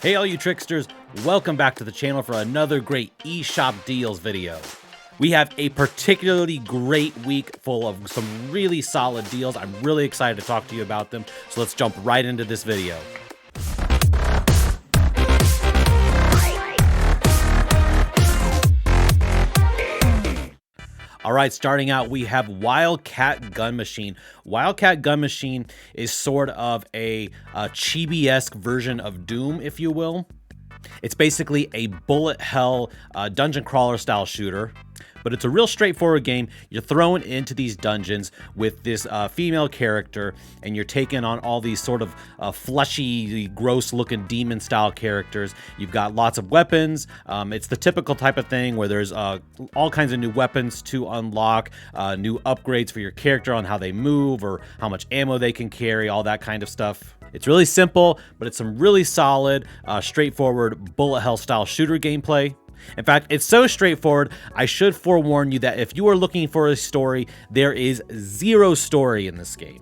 Hey all you tricksters, welcome back to the channel for another great eShop deals video. We have a particularly great week full of some really solid deals. I'm really excited to talk to you about them, so let's jump right into this video. All right, starting out, we have Wildcat Gun Machine. Wildcat Gun Machine is sort of a chibi-esque version of Doom, if you will. It's basically a bullet hell dungeon crawler style shooter, but it's a real straightforward game. You're thrown into these dungeons with this female character, and you're taking on all these sort of fleshy, gross-looking demon-style characters. You've got lots of weapons. It's the typical type of thing where there's all kinds of new weapons to unlock, new upgrades for your character on how they move or how much ammo they can carry, all that kind of stuff. It's really simple, but it's some really solid, straightforward bullet hell style shooter gameplay. In fact, it's so straightforward, I should forewarn you that if you are looking for a story, there is zero story in this game.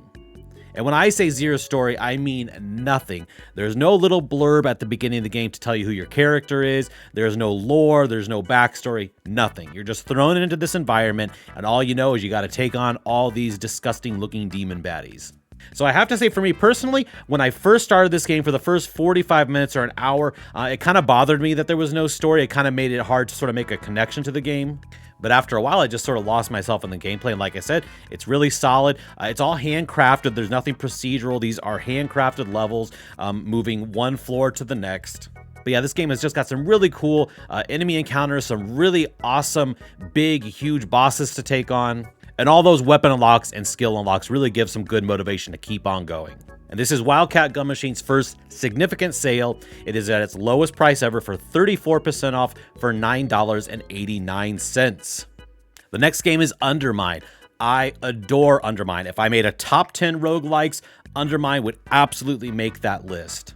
And when I say zero story, I mean nothing. There's no little blurb at the beginning of the game to tell you who your character is. There's no lore, there's no backstory, nothing. You're just thrown into this environment, and all you know is you got to take on all these disgusting looking demon baddies. So I have to say, for me personally, when I first started this game, for the first 45 minutes or an hour, it kind of bothered me that there was no story. It kind of made it hard to sort of make a connection to the game. But after a while, I just sort of lost myself in the gameplay. And like I said, it's really solid. It's all handcrafted. There's nothing procedural. These are handcrafted levels, moving one floor to the next. But yeah, this game has just got some really cool enemy encounters, some really awesome, big, huge bosses to take on. And all those weapon unlocks and skill unlocks really give some good motivation to keep on going. And this is Wildcat Gun Machine's first significant sale. It is at its lowest price ever for 34% off for $9.89. The next game is Undermine. I adore Undermine. If I made a top 10 roguelikes, Undermine would absolutely make that list.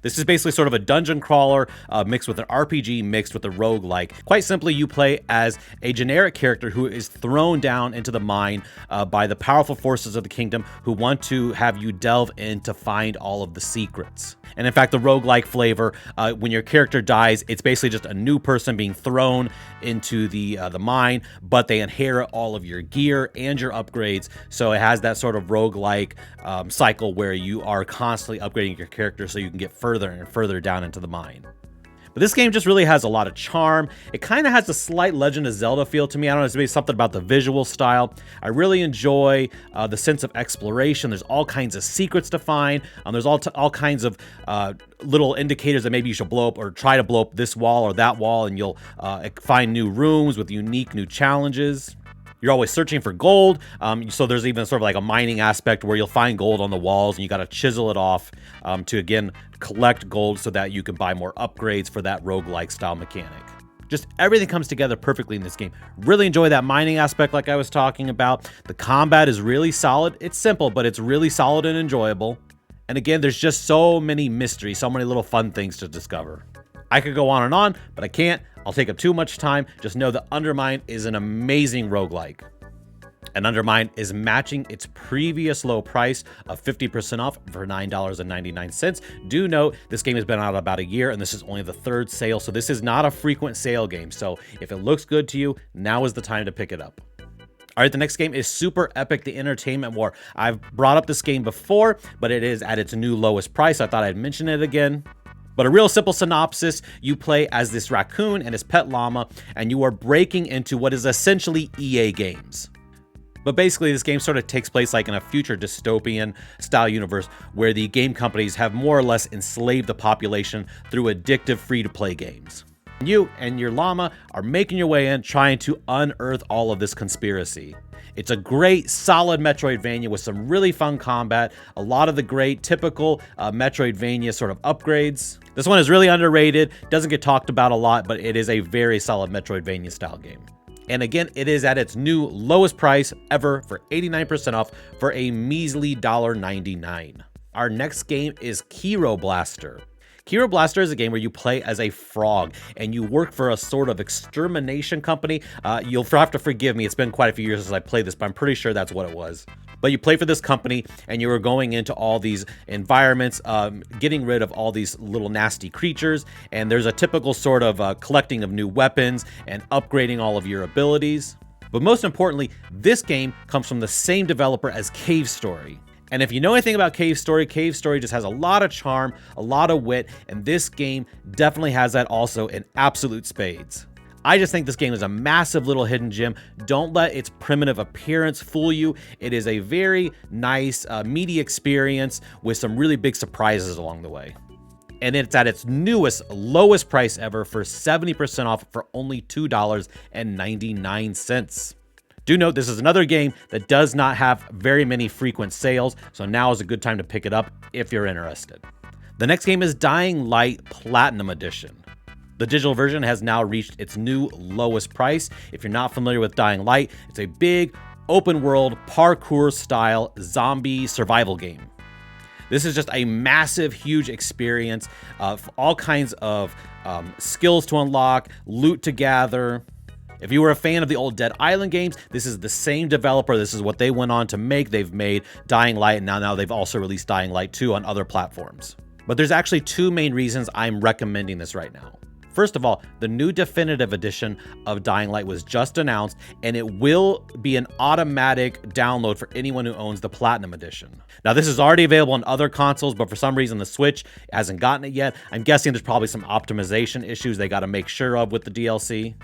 This is basically sort of a dungeon crawler mixed with an RPG mixed with a roguelike. Quite simply, you play as a generic character who is thrown down into the mine by the powerful forces of the kingdom who want to have you delve in to find all of the secrets. And in fact, the roguelike flavor, when your character dies, it's basically just a new person being thrown into the mine, but they inherit all of your gear and your upgrades. So it has that sort of roguelike cycle where you are constantly upgrading your character so you can get further and further down into the mine. But this game just really has a lot of charm. It kind of has a slight Legend of Zelda feel to me. I don't know, it's maybe something about the visual style. I really enjoy the sense of exploration. There's all kinds of secrets to find. There's all kinds of little indicators that maybe you should blow up or try to blow up this wall or that wall, and you'll find new rooms with unique new challenges. You're always searching for gold, so there's even sort of like a mining aspect where you'll find gold on the walls and you got to chisel it off to, again, collect gold so that you can buy more upgrades for that roguelike style mechanic. Just everything comes together perfectly in this game. Really enjoy that mining aspect like I was talking about. The combat is really solid. It's simple, but it's really solid and enjoyable. And again, there's just so many mysteries, so many little fun things to discover. I could go on, but I can't. I'll take up too much time. Just know that Undermine is an amazing roguelike. And Undermine is matching its previous low price of 50% off for $9.99. Do note, this game has been out about a year, and this is only the third sale, so this is not a frequent sale game. So if it looks good to you, now is the time to pick it up. All right, the next game is Superepic, the Entertainment War. I've brought up this game before, but it is at its new lowest price. I thought I'd mention it again. But a real simple synopsis, you play as this raccoon and his pet llama, and you are breaking into what is essentially EA games. But basically, this game sort of takes place like in a future dystopian style universe where the game companies have more or less enslaved the population through addictive free-to-play games. You and your llama are making your way in, trying to unearth all of this conspiracy. It's a great, solid Metroidvania with some really fun combat, a lot of the great, typical Metroidvania sort of upgrades. This one is really underrated, doesn't get talked about a lot, but it is a very solid Metroidvania style game. And again, it is at its new lowest price ever for 89% off for a measly $1.99. Our next game is Kero Blaster. Kero Blaster is a game where you play as a frog and you work for a sort of extermination company. You'll have to forgive me. It's been quite a few years since I played this, but I'm pretty sure that's what it was. But you play for this company and you were going into all these environments, getting rid of all these little nasty creatures. And there's a typical sort of collecting of new weapons and upgrading all of your abilities. But most importantly, this game comes from the same developer as Cave Story. And if you know anything about Cave Story just has a lot of charm, a lot of wit, and this game definitely has that also in absolute spades. I just think this game is a massive little hidden gem. Don't let its primitive appearance fool you. It is a very nice, meaty experience with some really big surprises along the way. And it's at its newest, lowest price ever for 70% off for only $2.99. Do note this is another game that does not have very many frequent sales, so now is a good time to pick it up if you're interested. The next game is Dying Light Platinum Edition. The digital version has now reached its new lowest price. If you're not familiar with Dying Light, it's a big, open-world, parkour-style zombie survival game. This is just a massive, huge experience of all kinds of skills to unlock, loot to gather. If you were a fan of the old Dead Island games, this is the same developer. This is what they went on to make. They've made Dying Light, and now they've also released Dying Light 2 on other platforms. But there's actually two main reasons I'm recommending this right now. First of all, the new definitive edition of Dying Light was just announced, and it will be an automatic download for anyone who owns the Platinum Edition. Now, this is already available on other consoles, but for some reason the Switch hasn't gotten it yet. I'm guessing there's probably some optimization issues they got to make sure of with the DLC.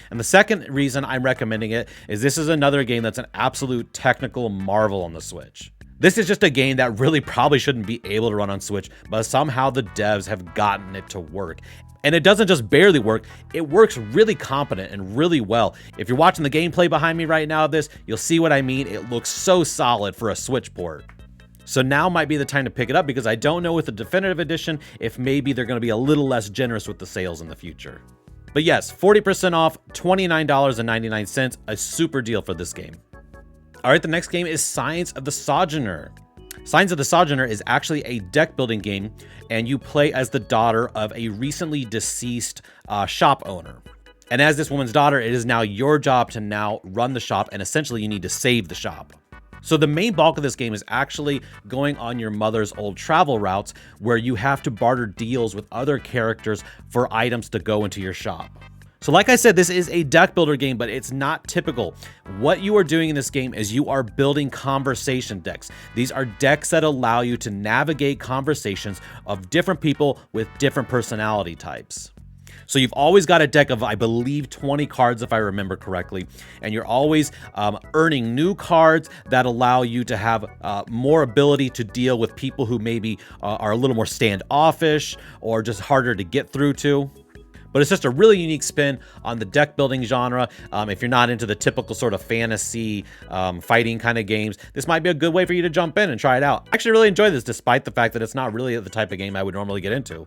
And the second reason I'm recommending it is this is another game that's an absolute technical marvel on the Switch. This is just a game that really probably shouldn't be able to run on Switch, but somehow the devs have gotten it to work. And it doesn't just barely work, it works really competent and really well. If you're watching the gameplay behind me right now of this, you'll see what I mean. It looks so solid for a Switch port. So now might be the time to pick it up because I don't know with the definitive edition if maybe they're going to be a little less generous with the sales in the future. But yes, 40% off, $29.99, a super deal for this game. All right, the next game is Signs of the Sojourner. Signs of the Sojourner is actually a deck building game, and you play as the daughter of a recently deceased shop owner. And as this woman's daughter, it is now your job to now run the shop, and essentially you need to save the shop. So the main bulk of this game is actually going on your mother's old travel routes where you have to barter deals with other characters for items to go into your shop. So like I said, this is a deck builder game, but it's not typical. What you are doing in this game is you are building conversation decks. These are decks that allow you to navigate conversations of different people with different personality types. So you've always got a deck of, I believe, 20 cards, if I remember correctly, and you're always earning new cards that allow you to have more ability to deal with people who maybe are a little more standoffish or just harder to get through to. But it's just a really unique spin on the deck building genre. If you're not into the typical sort of fantasy fighting kind of games, this might be a good way for you to jump in and try it out. I actually really enjoy this, despite the fact that it's not really the type of game I would normally get into.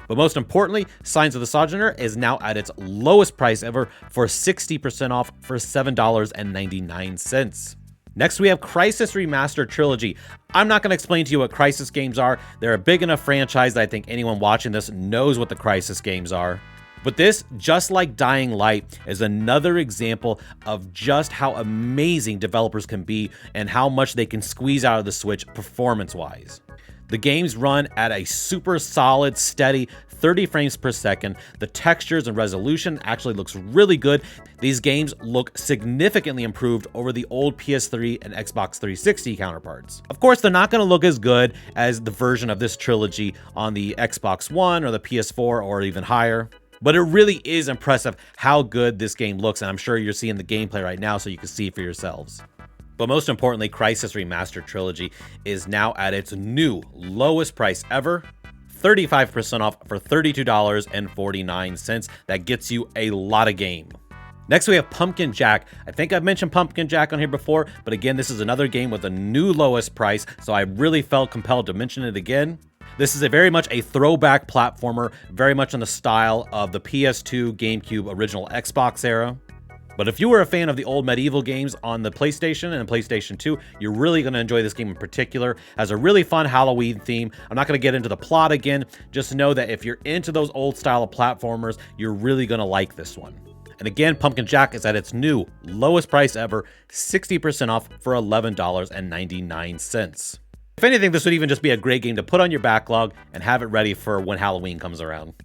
But most importantly, Signs of the Sojourner is now at its lowest price ever for 60% off for $7.99. Next, we have Crysis Remastered Trilogy. I'm not going to explain to you what Crysis games are. They're a big enough franchise that I think anyone watching this knows what the Crysis games are. But this, just like Dying Light, is another example of just how amazing developers can be and how much they can squeeze out of the Switch performance-wise. The games run at a super solid, steady 30 frames per second. The textures and resolution actually looks really good. These games look significantly improved over the old PS3 and Xbox 360 counterparts. Of course, they're not going to look as good as the version of this trilogy on the Xbox One or the PS4 or even higher. But it really is impressive how good this game looks, and I'm sure you're seeing the gameplay right now so you can see for yourselves. But most importantly, Crysis Remastered Trilogy is now at its new lowest price ever, 35% off for $32.49. That gets you a lot of game. Next, we have Pumpkin Jack. I think I've mentioned Pumpkin Jack on here before, but again, this is another game with a new lowest price, so I really felt compelled to mention it again. This is very much a throwback platformer, very much in the style of the PS2, GameCube, original Xbox era. But if you were a fan of the old medieval games on the PlayStation and PlayStation 2, you're really going to enjoy this game in particular. It has a really fun Halloween theme. I'm not going to get into the plot again. Just know that if you're into those old style of platformers, you're really going to like this one. And again, Pumpkin Jack is at its new lowest price ever, 60% off for $11.99. If anything, this would even just be a great game to put on your backlog and have it ready for when Halloween comes around.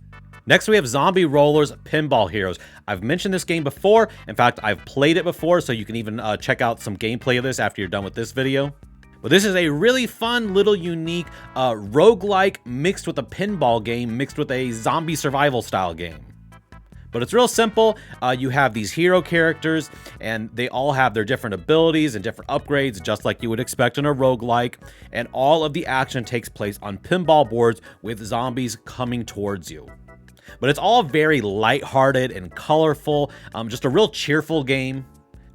Next, we have Zombie Rollerz Pinball Heroes. I've mentioned this game before. In fact, I've played it before, so you can even check out some gameplay of this after you're done with this video. But this is a really fun, little unique roguelike mixed with a pinball game, mixed with a zombie survival style game. But it's real simple. You have these hero characters, and they all have their different abilities and different upgrades, just like you would expect in a roguelike. And all of the action takes place on pinball boards with zombies coming towards you. But it's all very lighthearted and colorful, just a real cheerful game.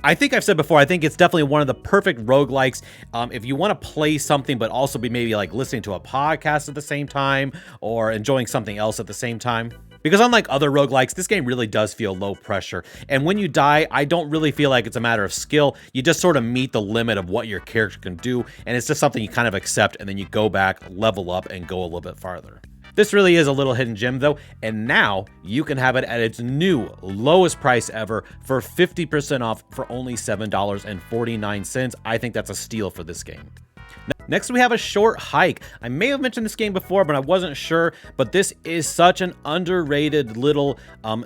I think I've said before, I think it's definitely one of the perfect roguelikes if you want to play something but also be maybe like listening to a podcast at the same time or enjoying something else at the same time. Because unlike other roguelikes, this game really does feel low pressure. And when you die, I don't really feel like it's a matter of skill. You just sort of meet the limit of what your character can do, and it's just something you kind of accept, and then you go back, level up, and go a little bit farther. This really is a little hidden gem though, and now you can have it at its new lowest price ever for 50% off for only $7.49. I think that's a steal for this game. Next, we have a Short Hike. I may have mentioned this game before, but I wasn't sure. But this is such an underrated little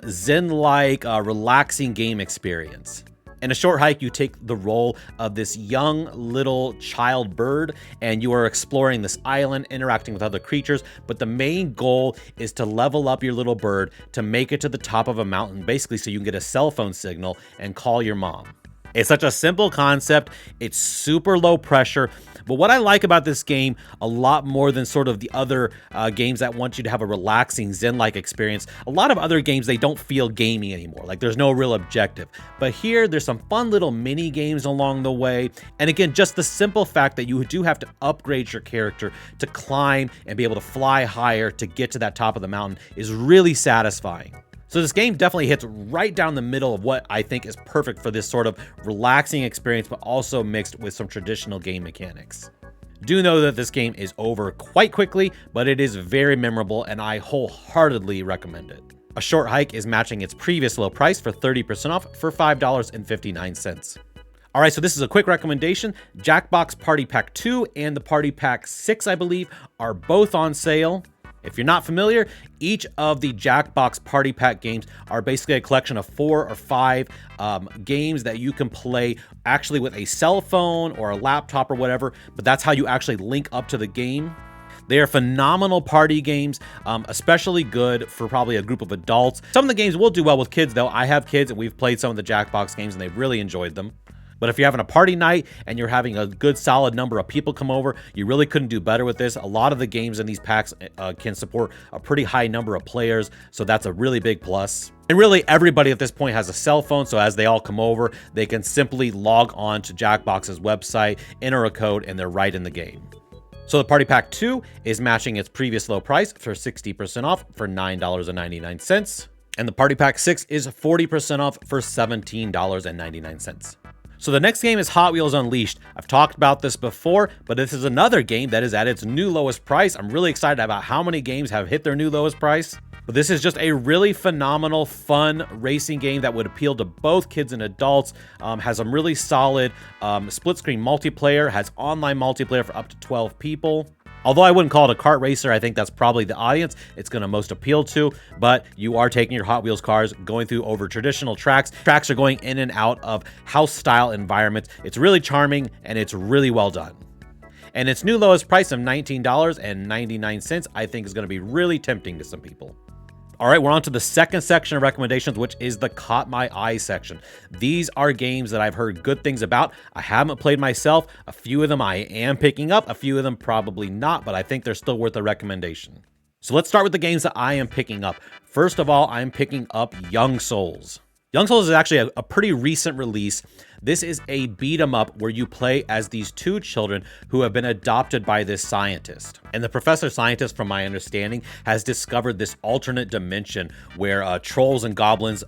zen-like relaxing game experience. In A Short Hike, you take the role of this young little child bird, and you are exploring this island, interacting with other creatures, but the main goal is to level up your little bird to make it to the top of a mountain, basically so you can get a cell phone signal and call your mom. It's such a simple concept, it's super low pressure, but what I like about this game a lot more than sort of the other games that want you to have a relaxing zen-like experience, a lot of other games, they don't feel gamey anymore, like there's no real objective. But here, there's some fun little mini games along the way, and again, just the simple fact that you do have to upgrade your character to climb and be able to fly higher to get to that top of the mountain is really satisfying. So this game definitely hits right down the middle of what I think is perfect for this sort of relaxing experience, but also mixed with some traditional game mechanics. Do know that this game is over quite quickly, but it is very memorable and I wholeheartedly recommend it. A Short Hike is matching its previous low price for 30% off for $5.59. All right, so this is a quick recommendation. Jackbox Party Pack 2 and the Party Pack 6, I believe, are both on sale. If you're not familiar, each of the Jackbox Party Pack games are basically a collection of 4 or 5 games that you can play actually with a cell phone or a laptop or whatever, but that's how you actually link up to the game. They are phenomenal party games, especially good for probably a group of adults. Some of the games will do well with kids though. I have kids and we've played some of the Jackbox games and they've really enjoyed them. But if you're having a party night and you're having a good solid number of people come over, you really couldn't do better with this. A lot of the games in these packs can support a pretty high number of players, so that's a really big plus. And really everybody at this point has a cell phone, so as they all come over, they can simply log on to Jackbox's website, enter a code, and they're right in the game. So the Party Pack 2 is matching its previous low price for 60% off for $9.99. And the Party Pack 6 is 40% off for $17.99. So the next game is Hot Wheels Unleashed. I've talked about this before, but this is another game that is at its new lowest price. I'm really excited about how many games have hit their new lowest price. But this is just a really phenomenal, fun racing game that would appeal to both kids and adults. Has some really solid split-screen multiplayer, has online multiplayer for up to 12 people. Although I wouldn't call it a kart racer, I think that's probably the audience it's going to most appeal to, but you are taking your Hot Wheels cars, going through over traditional tracks. Tracks are going in and out of house-style environments. It's really charming, and it's really well done. And its new lowest price of $19.99, I think is going to be really tempting to some people. All right, we're on to the second section of recommendations, which is the Caught My Eye section. These are games that I've heard good things about. I haven't played myself. A few of them I am picking up. A few of them probably not, but I think they're still worth a recommendation. So let's start with the games that I am picking up. First of all, I'm picking up Young Souls. Young Souls is actually a pretty recent release. This is a beat 'em up where you play as these two children who have been adopted by this scientist. And the professor scientist, from my understanding, has discovered this alternate dimension where trolls and goblins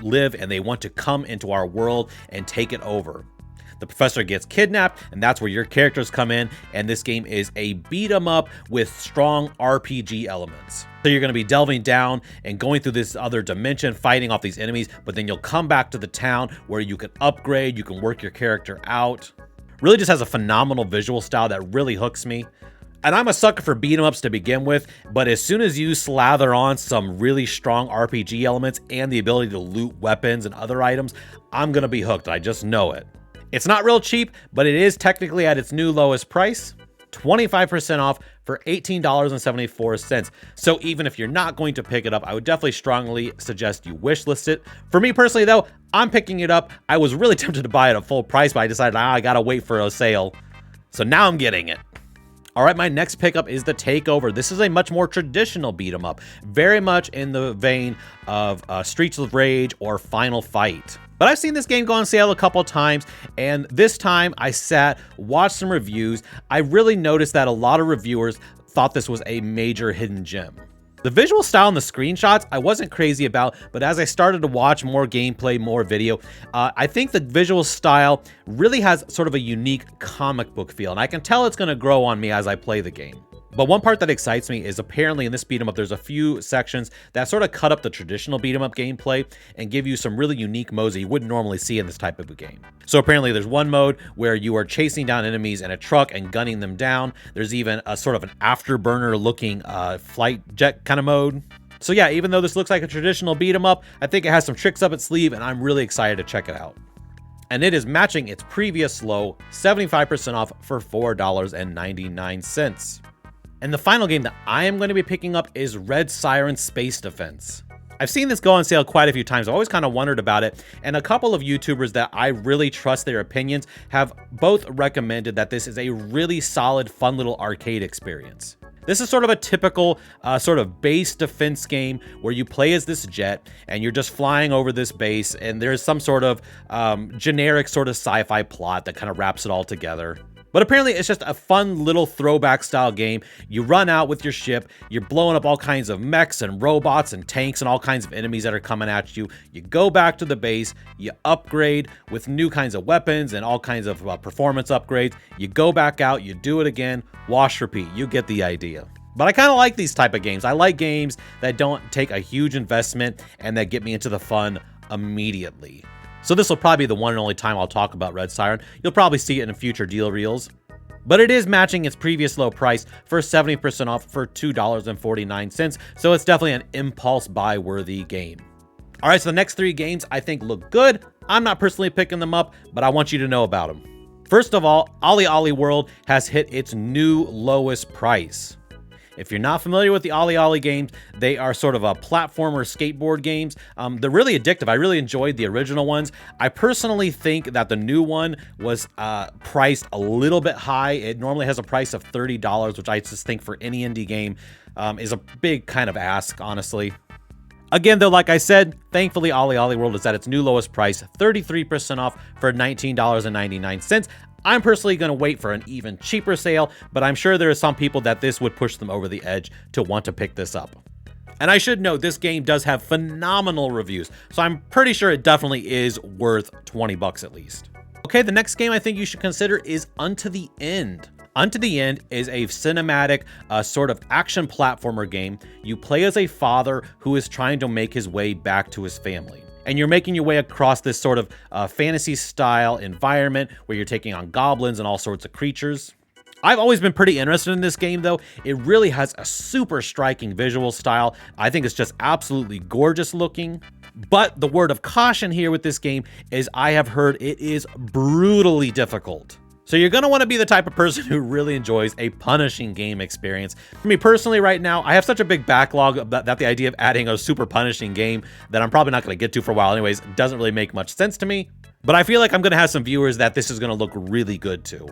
live, and they want to come into our world and take it over. The professor gets kidnapped, and that's where your characters come in, and this game is a beat 'em up with strong RPG elements. So you're going to be delving down and going through this other dimension, fighting off these enemies, but then you'll come back to the town where you can upgrade, you can work your character out. Really just has a phenomenal visual style that really hooks me. And I'm a sucker for beat 'em ups to begin with, but as soon as you slather on some really strong RPG elements and the ability to loot weapons and other items, I'm going to be hooked. I just know it. It's not real cheap, but it is technically at its new lowest price, 25% off for $18.74. So even if you're not going to pick it up, I would definitely strongly suggest you wishlist it. For me personally though, I'm picking it up. I was really tempted to buy it at full price, but I decided, I gotta wait for a sale. So now I'm getting it. All right, my next pickup is the Takeover. This is a much more traditional beat 'em up, very much in the vein of Streets of Rage or Final Fight. But I've seen this game go on sale a couple times, and this time I watched some reviews. I really noticed that a lot of reviewers thought this was a major hidden gem. The visual style and the screenshots I wasn't crazy about, but as I started to watch more gameplay, more video, I think the visual style really has sort of a unique comic book feel, and I can tell it's going to grow on me as I play the game. But one part that excites me is apparently in this beat 'em up, there's a few sections that sort of cut up the traditional beat 'em up gameplay and give you some really unique modes that you wouldn't normally see in this type of a game. So apparently there's one mode where you are chasing down enemies in a truck and gunning them down. There's even a sort of an afterburner looking flight jet kind of mode. So yeah, even though this looks like a traditional beat 'em up, I think it has some tricks up its sleeve, and I'm really excited to check it out. And it is matching its previous low, 75% off for $4.99. And the final game that I am going to be picking up is Red Siren Space Defense. I've seen this go on sale quite a few times. I've always kind of wondered about it, and a couple of YouTubers that I really trust their opinions have both recommended that this is a really solid, fun little arcade experience. This is sort of a typical sort of base defense game where you play as this jet and you're just flying over this base, and there's some sort of generic sort of sci-fi plot that kind of wraps it all together. But apparently it's just a fun little throwback style game. You run out with your ship, you're blowing up all kinds of mechs and robots and tanks and all kinds of enemies that are coming at you. You go back to the base, you upgrade with new kinds of weapons and all kinds of performance upgrades. You go back out, you do it again, wash, repeat. You get the idea. But I kind of like these type of games. I like games that don't take a huge investment and that get me into the fun immediately. So this will probably be the one and only time I'll talk about Red Siren. You'll probably see it in future deal reels. But it is matching its previous low price for 70% off for $2.49, so it's definitely an impulse buy worthy game. All right, so the next three games I think look good. I'm not personally picking them up, but I want you to know about them. First of all, OlliOlli World has hit its new lowest price. If you're not familiar with the OlliOlli games, they are sort of a platformer skateboard games. They're really addictive. I really enjoyed the original ones. I personally think that the new one was priced a little bit high. It normally has a price of $30, which I just think for any indie game is a big kind of ask, honestly. Again, though, like I said, thankfully OlliOlli World is at its new lowest price, 33% off for $19.99. I'm personally going to wait for an even cheaper sale, but I'm sure there are some people that this would push them over the edge to want to pick this up. And I should note, this game does have phenomenal reviews, so I'm pretty sure it definitely is worth 20 bucks at least. Okay, the next game I think you should consider is Unto the End. Unto the End is a cinematic sort of action platformer game. You play as a father who is trying to make his way back to his family. And you're making your way across this sort of fantasy style environment where you're taking on goblins and all sorts of creatures. I've always been pretty interested in this game though. It really has a super striking visual style. I think it's just absolutely gorgeous looking. But the word of caution here with this game is I have heard it is brutally difficult. So you're going to want to be the type of person who really enjoys a punishing game experience. For me personally right now, I have such a big backlog that the idea of adding a super punishing game that I'm probably not going to get to for a while anyways doesn't really make much sense to me. But I feel like I'm going to have some viewers that this is going to look really good to.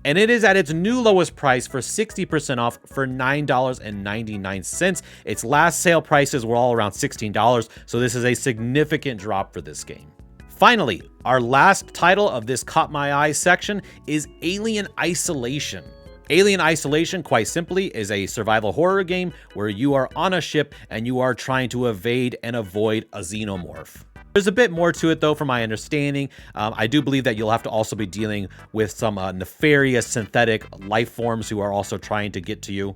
And it is at its new lowest price for 60% off for $9.99. Its last sale prices were all around $16, so this is a significant drop for this game. Finally, our last title of this Caught My Eye section is Alien Isolation. Alien Isolation, quite simply, is a survival horror game where you are on a ship and you are trying to evade and avoid a xenomorph. There's a bit more to it, though, from my understanding. I do believe that you'll have to also be dealing with some nefarious synthetic life forms who are also trying to get to you.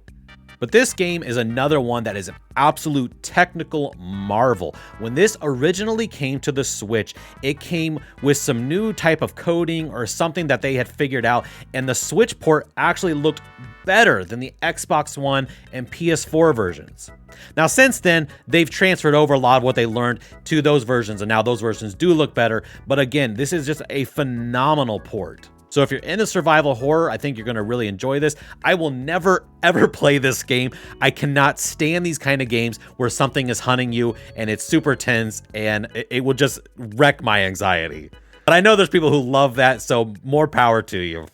But this game is another one that is an absolute technical marvel. When this originally came to the Switch, it came with some new type of coding or something that they had figured out, and the Switch port actually looked better than the Xbox One and PS4 versions. Now, since then, they've transferred over a lot of what they learned to those versions, and now those versions do look better. But again, this is just a phenomenal port. So if you're into survival horror, I think you're going to really enjoy this. I will never, ever play this game. I cannot stand these kind of games where something is hunting you and it's super tense, and it will just wreck my anxiety. But I know there's people who love that, so more power to you.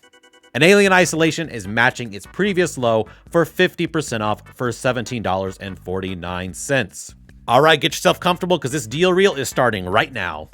And Alien Isolation is matching its previous low for 50% off for $17.49. All right, get yourself comfortable because this deal reel is starting right now.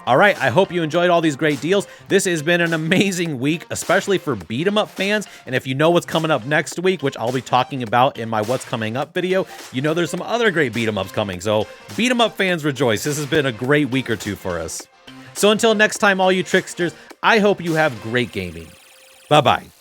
All right, I hope you enjoyed all these great deals. This has been an amazing week, especially for beat 'em up fans. And if you know what's coming up next week, which I'll be talking about in my What's Coming Up video, you know there's some other great beat 'em ups coming. So beat 'em up fans rejoice. This has been a great week or two for us. So until next time, all you tricksters, I hope you have great gaming. Bye-bye.